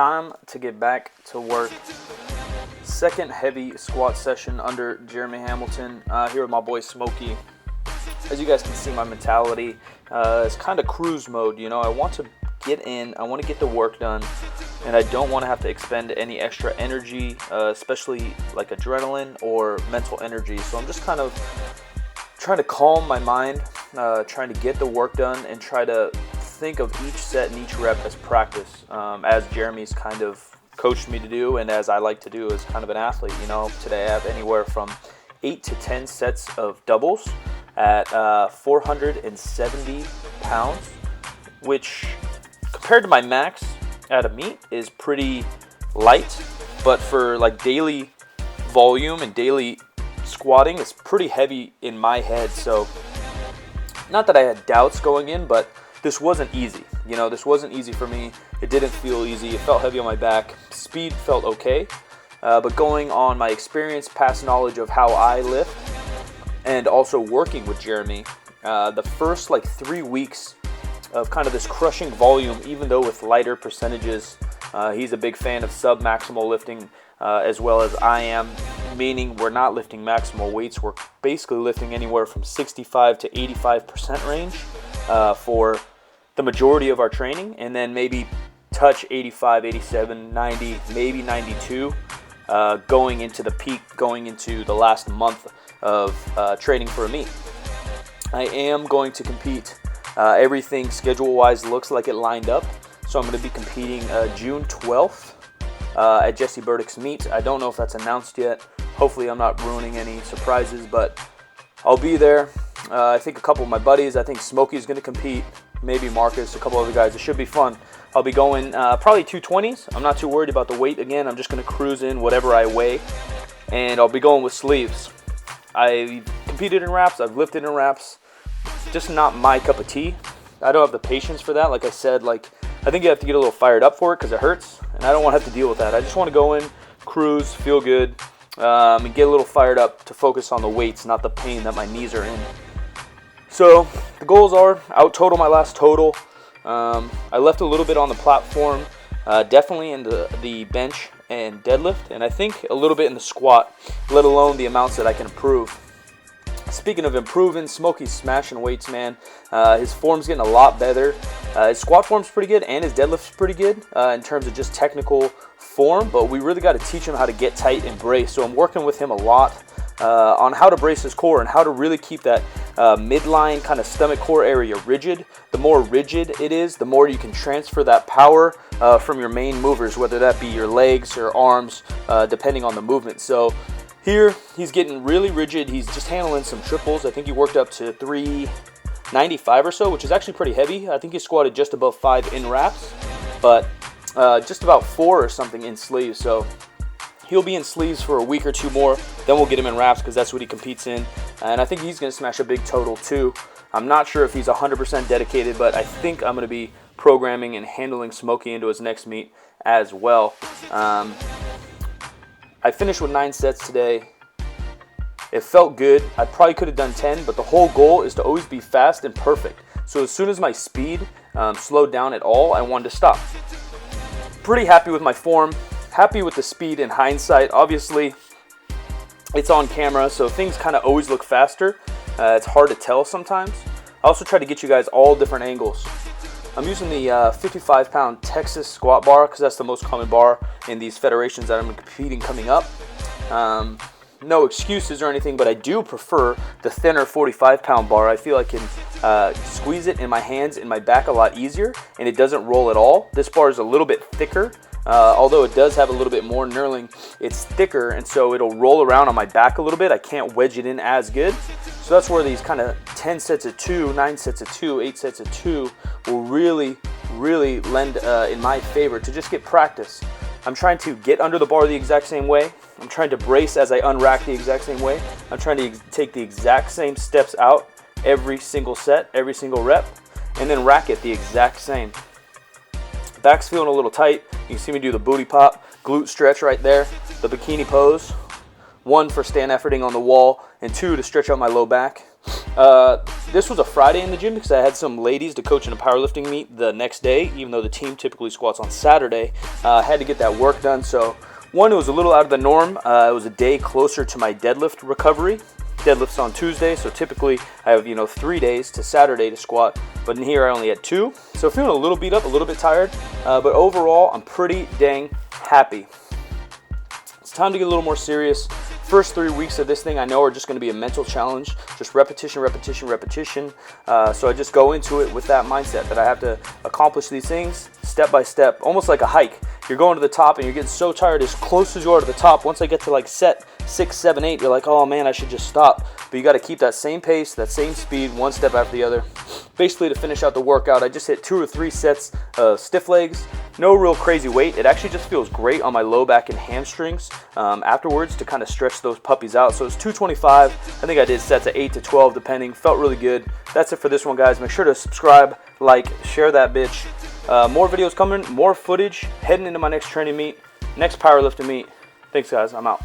Time to get back to work. Second heavy squat session under Jeremy Hamilton here with my boy Smokey. As you guys can see, my mentality is kind of cruise mode. You know, I want to get in, I want to get the work done, and I don't want to have to expend any extra energy, especially like adrenaline or mental energy. So I'm just kind of trying to calm my mind, trying to get the work done, and try to think of each set and each rep as practice, as Jeremy's kind of coached me to do, and as I like to do as kind of an athlete. You know, today I have anywhere from 8 to 10 sets of doubles at 470 pounds, which compared to my max at a meet is pretty light, but for like daily volume and daily squatting, it's pretty heavy in my head. So not that I had doubts going in, but this wasn't easy. You know, this wasn't easy for me. It didn't feel easy. It felt heavy on my back. Speed felt okay. But going on my experience, past knowledge of how I lift, and also working with Jeremy, the first like 3 weeks of kind of this crushing volume, even though with lighter percentages, he's a big fan of sub-maximal lifting, as well as I am, meaning we're not lifting maximal weights. We're basically lifting anywhere from 65 to 85% range for the majority of our training, and then maybe touch 85, 87, 90, maybe 92, going into the peak, going into the last month of training for a meet. I am going to compete. Everything schedule-wise looks like it lined up, so I'm going to be competing June 12th at Jesse Burdick's meet. I don't know if that's announced yet. Hopefully I'm not ruining any surprises, but I'll be there. I think a couple of my buddies, I think Smokey's going to compete, maybe Marcus, a couple other guys. It should be fun. I'll be going probably 220s. I'm not too worried about the weight. Again, I'm just going to cruise in whatever I weigh, and I'll be going with sleeves. I competed in wraps. I've lifted in wraps. Just not my cup of tea. I don't have the patience for that. Like I said, I think you have to get a little fired up for it because it hurts, and I don't want to have to deal with that. I just want to go in, cruise, feel good, and get a little fired up to focus on the weights, not the pain that my knees are in. So the goals are out total my last total. I left a little bit on the platform, definitely in the bench and deadlift, and I think a little bit in the squat, let alone the amounts that I can improve. Speaking of improving, Smokey's smashing weights, man. His form's getting a lot better. His squat form's pretty good, and his deadlift's pretty good in terms of just technical form, but we really got to teach him how to get tight and brace. So I'm working with him a lot on how to brace his core and how to really keep that midline kind of stomach core area rigid. The more rigid it is, the more you can transfer that power from your main movers, whether that be your legs or arms, depending on the movement. So here, he's getting really rigid. He's just handling some triples. I think he worked up to 395 or so, which is actually pretty heavy. I think he squatted just above 5 in wraps, but just about 4 or something in sleeves. So he'll be in sleeves for a week or two more. Then we'll get him in wraps because that's what he competes in. And I think he's going to smash a big total too. I'm not sure if he's 100% dedicated, but I think I'm going to be programming and handling Smokey into his next meet as well. I finished with 9 sets today. It felt good. I probably could have done 10, but the whole goal is to always be fast and perfect. So as soon as my speed slowed down at all, I wanted to stop. Pretty happy with my form. Happy with the speed in hindsight. Obviously, it's on camera, so things kind of always look faster. It's hard to tell sometimes. I also try to get you guys all different angles. I'm using the 55-pound Texas squat bar because that's the most common bar in these federations that I'm competing coming up. No excuses or anything, but I do prefer the thinner 45-pound bar. I feel I can squeeze it in my hands and my back a lot easier, and it doesn't roll at all. This bar is a little bit thicker. Although it does have a little bit more knurling, it's thicker, and so it'll roll around on my back a little bit. I can't wedge it in as good. So that's where these kind of 10 sets of 2, 9 sets of 2, 8 sets of 2 will really, really lend in my favor to just get practice. I'm trying to get under the bar the exact same way. I'm trying to brace as I unrack the exact same way. I'm trying to take the exact same steps out every single set, every single rep, and then rack it the exact same. Back's feeling a little tight. You can see me do the booty pop, glute stretch right there, the bikini pose. 1 for stand efforting on the wall, and 2 to stretch out my low back. this was a Friday in the gym because I had some ladies to coach in a powerlifting meet the next day, even though the team typically squats on Saturday. I had to get that work done. So one, it was a little out of the norm. It was a day closer to my deadlift recovery. Deadlift's on Tuesday, so typically I have 3 days to Saturday to squat, but in here I only had 2. So feeling a little beat up, a little bit tired, but overall I'm pretty dang happy. It's time to get a little more serious. First 3 weeks of this thing I know are just going to be a mental challenge, just repetition, repetition, repetition. So I just go into it with that mindset that I have to accomplish these things step by step, almost like a hike. You're going to the top and you're getting so tired as close as you are to the top. Once I get to like set 6, 7, 8, you're like, oh man, I should just stop. But you got to keep that same pace, that same speed, one step after the other. Basically, to finish out the workout, I just hit 2 or 3 sets of stiff legs. No real crazy weight. It actually just feels great on my low back and hamstrings afterwards to kind of stretch those puppies out. So it's 225. I think I did sets of 8 to 12 depending. Felt really good. That's it for this one, guys. Make sure to subscribe, like, share that bitch. More videos coming, more footage, heading into my next training meet, next powerlifting meet. Thanks, guys. I'm out.